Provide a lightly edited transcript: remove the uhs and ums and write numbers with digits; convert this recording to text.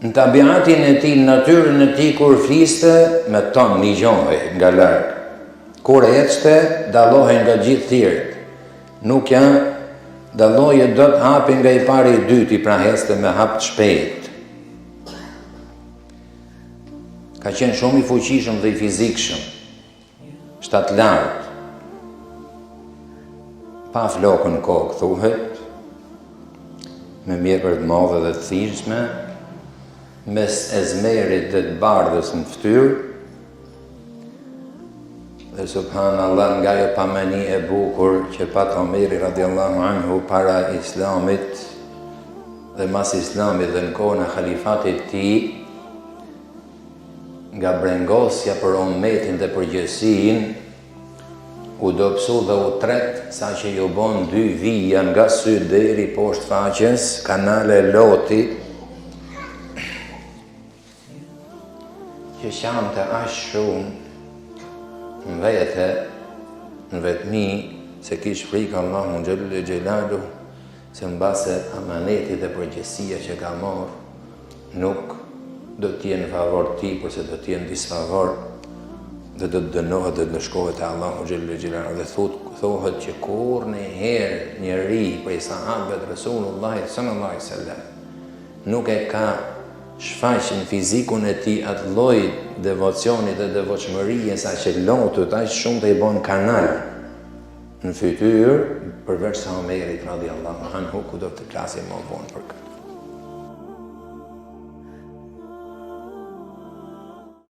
në tabiatin e tij, në natyrën e tij, kur fliste, me ton një gjohë nga larg. Kur ecste, dallohej nga gjithë tjerët. Nuk janë dalloje do të hapin nga i pari i dyti, pra heste me hap të shpejt. Ka qenë shumë i fuqishëm dhe i fizikshëm, shtatë lartë, pa flokën kokë, thuhet, me mjekër të madhe dhe të thishme, mes ezmerit dhe të bardhës në ftyrë, dhe subhanallah nga jo pameni e bukur që pat Omeri radiallahu anhu para islamit dhe mas islamit dhe në kohën e khalifatit ti, nga brengosja për ummetin dhe përgjësin, u dopsu dhe u tret, sa që ju bon 2 vija nga sy deri poshtë faqes, kanale Loti, që shante ashtë shumë në vete, në vetëmi, se kish frikë Allahu xhelle xhelalu, se në base amaneti dhe përgjegjësia që ka marrë, nuk do t'jenë favor ti, përse do t'jenë disfavor, dhe do të dënohet dhe do shkohet e Allahu xhelle xhelalu. Dhe thohet që kur në herë njëri prej sahabëve të Resulullahi sallallahu alaihi wasallam nuk e ka shfaqin fizikun e tij atë lloj devocionit dhe devotshmërie sa që lotët aq shumë të i bon kanal në fytyrë, përveç sa Omerit radiallahu anhu, ku do të klasim më vonë për këtë.